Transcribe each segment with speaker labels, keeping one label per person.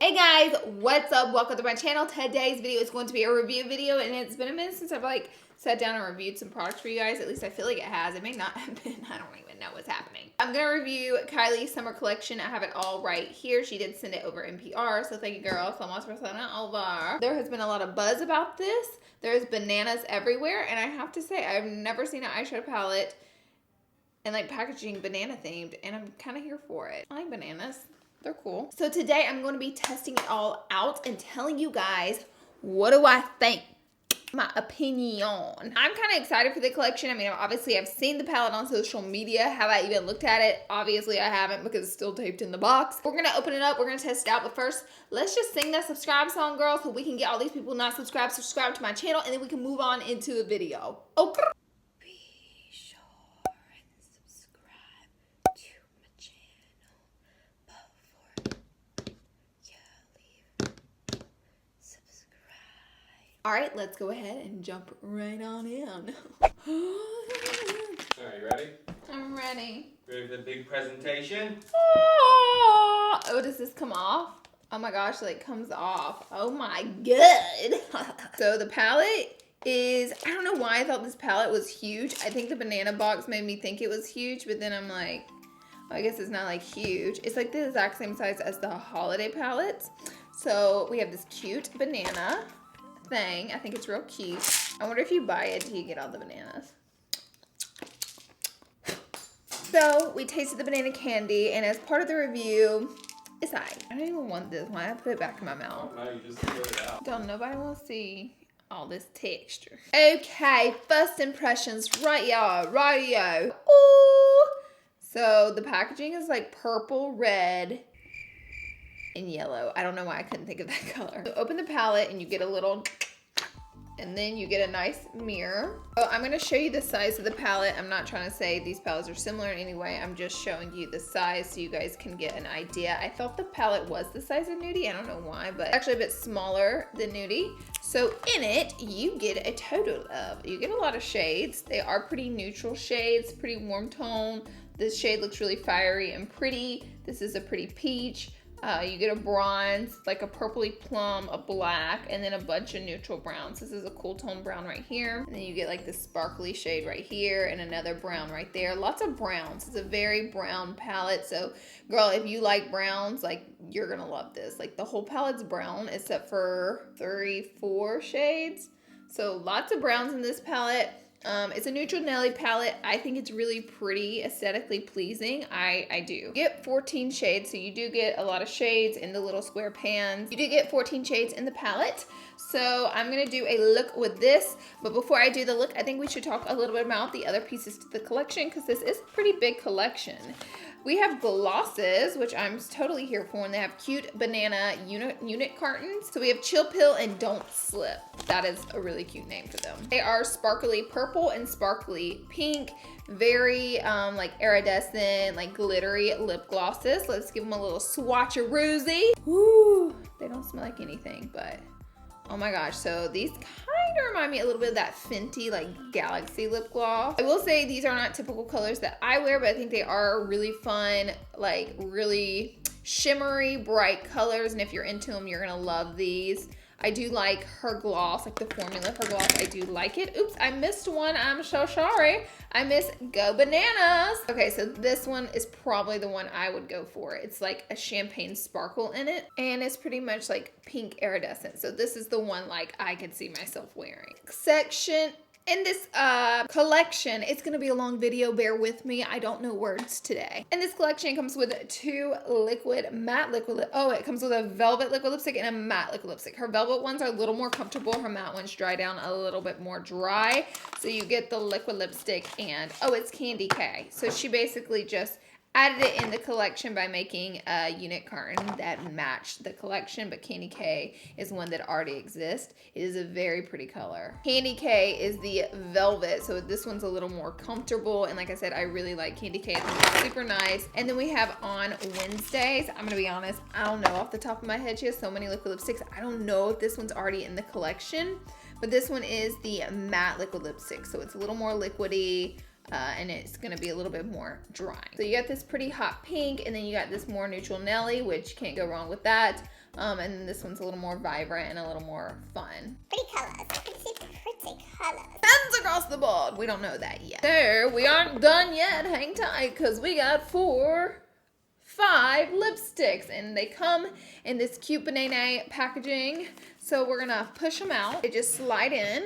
Speaker 1: Hey guys, what's up? Welcome to my channel. Today's video is going to be a review video, and it's been a minute since I've sat down and reviewed some products for you guys. At least I feel like it has. It may not have been. I don't even know what's happening. I'm gonna review Kylie's summer collection. I have it all right here. She did send it over NPR, so thank you, girl, so much for sending it over. There has been a lot of buzz about this. There's bananas everywhere, and I have to say, I've never seen an eyeshadow palette and like packaging banana themed, and I'm kind of here for it. I like bananas. They're cool. So today I'm going to be testing it all out and telling you guys, what do I think? My opinion. I'm kind of excited for the collection. I mean, obviously I've seen the palette on social media. Have I even looked at it? Obviously I haven't because it's still taped in the box. We're gonna open it up, we're gonna test it out, but first, let's just sing that subscribe song, girl, so we can get all these people not subscribed, subscribe to my channel, and then we can move on into the video. Okay. All right, let's go ahead and jump right on in.
Speaker 2: Are you ready?
Speaker 1: I'm ready.
Speaker 2: Ready for the big presentation?
Speaker 1: Oh, does this come off? Oh my gosh, like comes off. Oh my god. So the palette is, I don't know why I thought this palette was huge. I think the banana box made me think it was huge, but then I'm like, oh, I guess it's not like huge. It's like the exact same size as the holiday palettes. So we have this cute banana thing. I think it's real cute. I wonder if you buy it, do you get all the bananas? So we tasted the banana candy, and as part of the review, I don't even want this one. I put it back in my mouth.
Speaker 2: Oh, no, you just spit it out.
Speaker 1: Don't nobody want to see all this texture. Okay, first impressions, right y'all, radio. Ooh. So the packaging is like purple, red, and yellow. I don't know why I couldn't think of that color. So open the palette and you get a little, and then you get a nice mirror. So I'm gonna show you the size of the palette. I'm not trying to say these palettes are similar in any way. I'm just showing you the size so you guys can get an idea. I thought the palette was the size of Nudie. I don't know why, but actually a bit smaller than Nudie. So in it, you get a total of, you get a lot of shades. They are pretty neutral shades, pretty warm tone. This shade looks really fiery and pretty. This is a pretty peach. You get a bronze, like a purpley plum, a black, and then a bunch of neutral browns. This is a cool tone brown right here. And then you get like this sparkly shade right here and another brown right there. Lots of browns. It's a very brown palette. So girl, if you like browns, like you're gonna love this. Like the whole palette's brown except for 34 shades. So lots of browns in this palette. It's a neutral Nelly palette. I think it's really pretty, aesthetically pleasing. I do. You get 14 shades, so you do get a lot of shades in the little square pans. You do get 14 shades in the palette. So I'm gonna do a look with this, but before I do the look, I think we should talk a little bit about the other pieces to the collection because this is a pretty big collection. We have glosses, which I'm totally here for, and they have cute banana unit cartons. So we have Chill Pill and Don't Slip. That is a really cute name for them. They are sparkly purple and sparkly pink, very like iridescent, like glittery lip glosses. Let's give them a little swatcheroozy. Woo, they don't smell like anything, but oh my gosh. So these kind of remind me a little bit of that Fenty like Galaxy lip gloss. I will say these are not typical colors that I wear, but I think they are really fun, like really shimmery, bright colors. And if you're into them, you're gonna love these. I do like her gloss, like the formula of her gloss. I do like it. Oops, I missed one. I'm so sorry. I miss Go Bananas. Okay, so this one is probably the one I would go for. It's like a champagne sparkle in it, and it's pretty much like pink iridescent. So this is the one like I could see myself wearing. Section. In this collection, it's gonna be a long video, bear with me. I don't know words today. And this collection comes with two matte liquid, it comes with a velvet liquid lipstick and a matte liquid lipstick. Her velvet ones are a little more comfortable. Her matte ones dry down a little bit more dry. So you get the liquid lipstick and, oh, it's Candy K. So she basically just added it in the collection by making a unit carton that matched the collection, but Candy K is one that already exists. It is a very pretty color. Candy K is the velvet, so this one's a little more comfortable, and like I said, I really like Candy K. It's super nice. And then we have on Wednesdays, I'm gonna be honest, I don't know off the top of my head. She has so many liquid lipsticks. I don't know if this one's already in the collection, but this one is the matte liquid lipstick, so it's a little more liquidy. and it's gonna be a little bit more drying. So you got this pretty hot pink, and then you got this more neutral Nelly, which can't go wrong with that. And then this one's a little more vibrant and a little more fun.
Speaker 3: Pretty colors. I can see pretty colors.
Speaker 1: Pens across the board. We don't know that yet. So we aren't done yet. Hang tight, because we got 5 lipsticks, and they come in this cute banana packaging. So we're gonna push them out. They just slide in,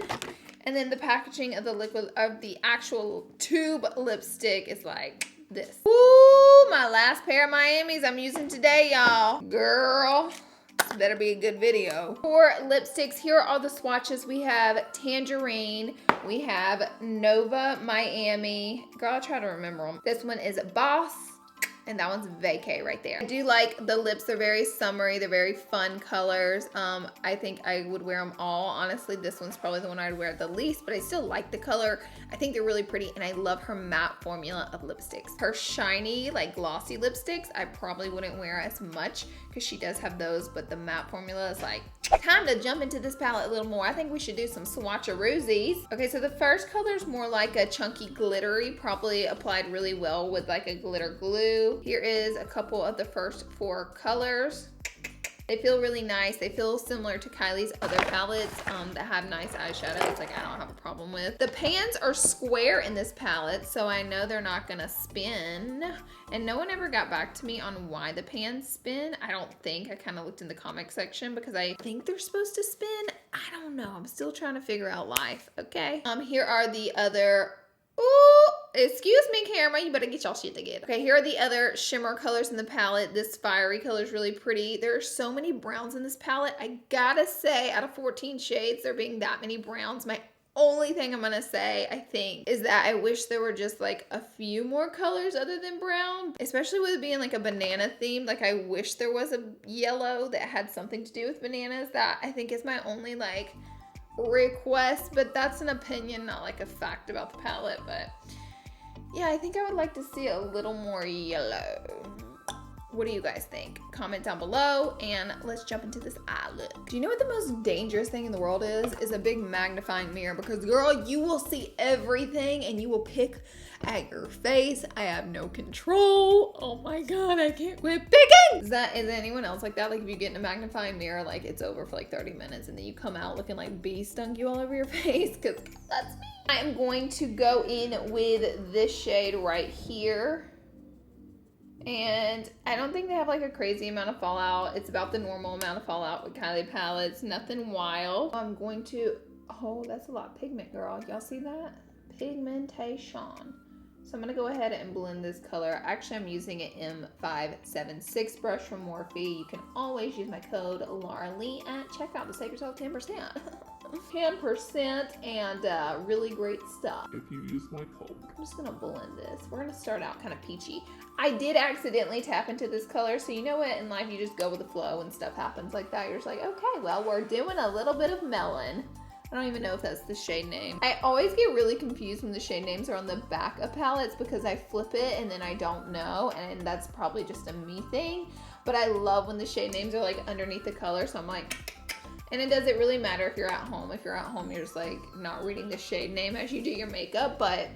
Speaker 1: and then the packaging of the liquid of the actual tube lipstick is like this. Ooh, my last pair of Miamis I'm using today, y'all. Girl, this better be a good video. For lipsticks, here are all the swatches. We have Tangerine, we have Nova Miami. Girl, I'll try to remember them. This one is Boss, and that one's Vacay right there. I do like the lips. They're very summery. They're very fun colors. I think I would wear them all. Honestly, this one's probably the one I'd wear the least, but I still like the color. I think they're really pretty, and I love her matte formula of lipsticks. Her shiny, like glossy lipsticks, I probably wouldn't wear as much because she does have those, but the matte formula is like, time to jump into this palette a little more. I think we should do some swatcheroosies. Okay, so the first color is more like a chunky glittery, probably applied really well with like a glitter glue. Here is a couple of the first 4 colors. They feel really nice. They feel similar to Kylie's other palettes that have nice eyeshadows, like I don't have a problem with. The pans are square in this palette, so I know they're not gonna spin. And no one ever got back to me on why the pans spin. I don't think. I kind of looked in the comic section because I think they're supposed to spin. I don't know. I'm still trying to figure out life, okay? Here are the other... Ooh, excuse me, camera. You better get y'all shit together. Okay, here are the other shimmer colors in the palette. This fiery color is really pretty. There are so many browns in this palette. I gotta say, out of 14 shades, there being that many browns, my only thing I'm gonna say, I think, is that I wish there were just like a few more colors other than brown, especially with it being like a banana theme. Like I wish there was a yellow that had something to do with bananas. That I think is my only like request, but that's an opinion, not like a fact about the palette. But yeah, I think I would like to see a little more yellow. What do you guys think? Comment down below, and let's jump into this eye look. Do you know what the most dangerous thing in the world is? Is a big magnifying mirror, because girl, you will see everything and you will pick at your face. I have no control. Oh my God, I can't quit picking. Is anyone else like that? Like if you get in a magnifying mirror, like it's over for like 30 minutes and then you come out looking like bees stung you all over your face, because that's me. I am going to go in with this shade right here. And I don't think they have like a crazy amount of fallout. It's about the normal amount of fallout with Kylie palettes. Nothing wild. I'm going to, oh, that's a lot of pigment, girl. Y'all see that? Pigmentation. So I'm gonna go ahead and blend this color. Actually, I'm using an M576 brush from Morphe. You can always use my code LAURALEE at checkout to save yourself 10%. 10% and really great stuff.
Speaker 4: If you use my code.
Speaker 1: I'm just gonna blend this. We're gonna start out kind of peachy. I did accidentally tap into this color, so you know what? In life, you just go with the flow and stuff happens like that. You're just like, okay, well, we're doing a little bit of melon. I don't even know if that's the shade name. I always get really confused when the shade names are on the back of palettes because I flip it and then I don't know, and that's probably just a me thing. But I love when the shade names are like underneath the color, so I'm like, and it doesn't really matter if you're at home. If you're at home, you're just like not reading the shade name as you do your makeup. But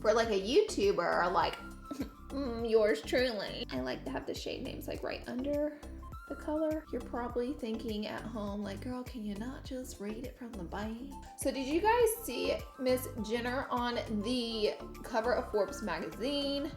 Speaker 1: for like a YouTuber, like yours truly, I like to have the shade names like right under the color. You're probably thinking at home, like, girl, can you not just read it from the back? So did you guys see Miss Jenner on the cover of Forbes magazine?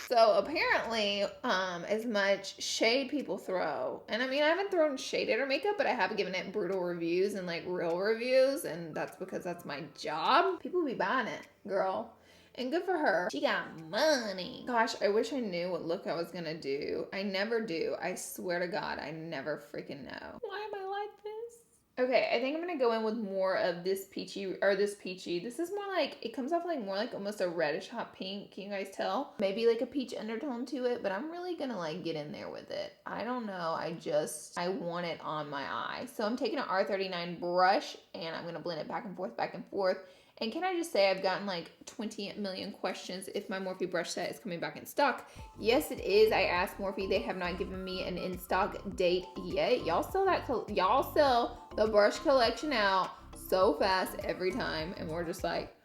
Speaker 1: So apparently, as much shade people throw, and I mean, I haven't thrown shade at her makeup, but I have given it brutal reviews and like real reviews, and that's because that's my job. People be buying it, girl. And good for her. She got money. Gosh, I wish I knew what look I was gonna do. I never do. I swear to God, I never freaking know. Why am I like this? Okay, I think I'm gonna go in with more of this peachy, or this peachy. This is more like, it comes off like more like almost a reddish hot pink. Can you guys tell? Maybe like a peach undertone to it, but I'm really gonna like get in there with it. I don't know. I want it on my eye. So I'm taking an R39 brush and I'm gonna blend it back and forth, back and forth. And can I just say, I've gotten like 20 million questions if my Morphe brush set is coming back in stock. Yes, it is. I asked Morphe. They have not given me an in-stock date yet. Y'all sell the brush collection out so fast every time. And we're just like,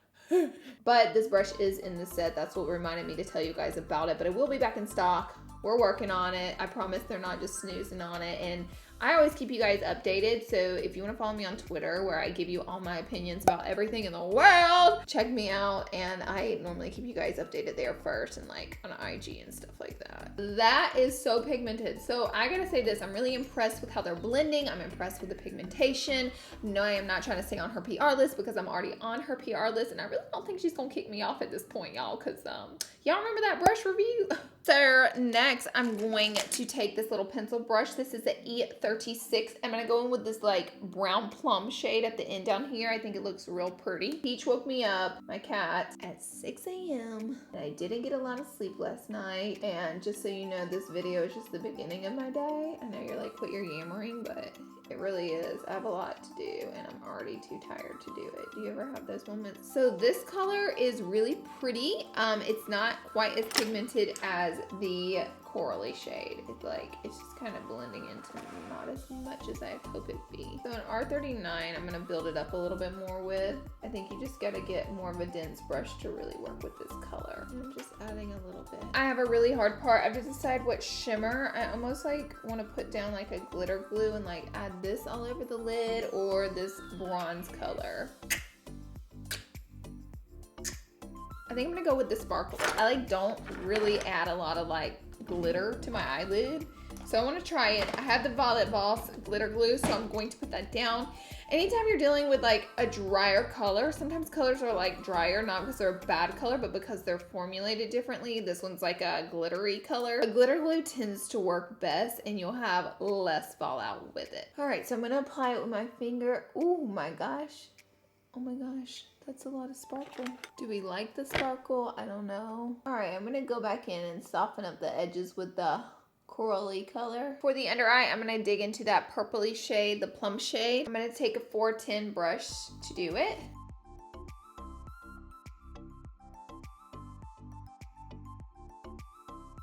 Speaker 1: But this brush is in the set. That's what reminded me to tell you guys about it. But it will be back in stock. We're working on it. I promise they're not just snoozing on it. And I always keep you guys updated. So if you want to follow me on Twitter, where I give you all my opinions about everything in the world, check me out. And I normally keep you guys updated there first, and like on IG and stuff like that. That is so pigmented. So I gotta say this, I'm really impressed with how they're blending. I'm impressed with the pigmentation. No, I am not trying to stay on her PR list because I'm already on her PR list, and I really don't think she's gonna kick me off at this point, y'all, because y'all remember that brush review? So next, I'm going to take this little pencil brush. This is the E36. I'm gonna go in with this like brown plum shade at the end down here. I think it looks real pretty. Peach woke me up, my cat, at 6 a.m. and I didn't get a lot of sleep last night. And just so you know, this video is just the beginning of my day. I know you're like, quit your yammering, but it really is. I have a lot to do and I'm already too tired to do it. Do you ever have those moments? So this color is really pretty. It's not quite as pigmented as the corally shade. It's just kind of blending into not as much as I hope it'd be. So in R39, I'm gonna build it up a little bit more with. I think you just gotta get more of a dense brush to really work with this color. I'm just adding a little bit. I have a really hard part. I have to decide what shimmer. I almost like want to put down like a glitter glue and like add this all over the lid, or this bronze color. I think I'm gonna go with the sparkle. I don't really add a lot of like glitter to my eyelid, so I want to try it. I have the Violet Boss glitter glue, so I'm going to put that down. Anytime you're dealing with like a drier color, sometimes colors are like drier, not because they're a bad color, but because they're formulated differently. This one's like a glittery color. A glitter glue tends to work best and you'll have less fallout with it. All right, so I'm gonna apply it with my finger. Oh my gosh. Oh my gosh. That's a lot of sparkle. Do we like the sparkle? I don't know. All right, I'm gonna go back in and soften up the edges with the corally color. For the under eye, I'm gonna dig into that purpley shade, the plum shade. I'm gonna take a 410 brush to do it.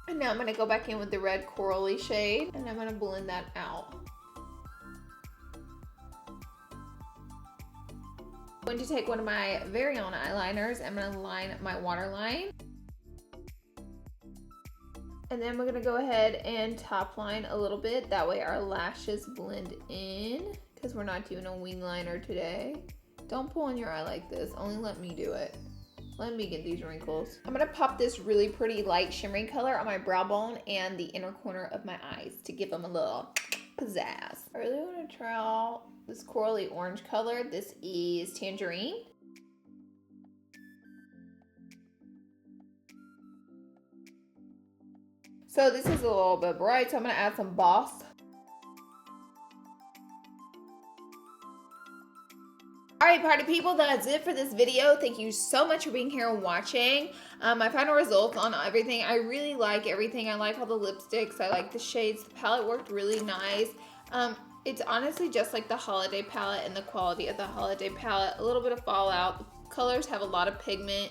Speaker 1: And now I'm gonna go back in with the red corally shade, and I'm gonna blend that out. I'm going to take one of my very own eyeliners. I'm going to line my waterline. And then we're going to go ahead and top line a little bit. That way our lashes blend in, because we're not doing a wing liner today. Don't pull on your eye like this. Only let me do it. Let me get these wrinkles. I'm going to pop this really pretty light shimmery color on my brow bone and the inner corner of my eyes to give them a little pizzazz. I really want to try out this corally orange color. This is Tangerine. So this is a little bit bright, so I'm gonna add some Boss. All right, party people, that's it for this video. Thank you so much for being here and watching. My final results on everything. I really like everything. I like all the lipsticks. I like the shades. The palette worked really nice. It's honestly just like the holiday palette and the quality of the holiday palette. A little bit of fallout. The colors have a lot of pigment.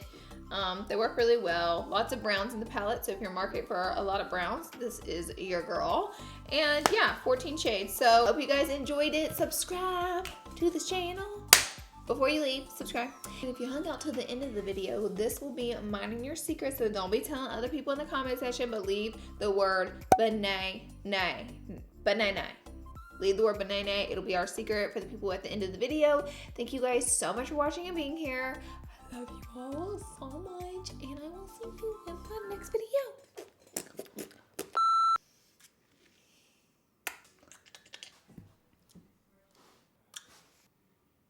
Speaker 1: They work really well. Lots of browns in the palette, so if you're marketing for a lot of browns, this is your girl. And yeah, 14 shades. So hope you guys enjoyed it. Subscribe to this channel. Before you leave, subscribe. And if you hung out to the end of the video, this will be minding your secrets, so don't be telling other people in the comment section, but leave the word banana. Leave the word banana. It'll be our secret for the people at the end of the video. Thank you guys so much for watching and being here. I love you all so much, and I will see you in the next video.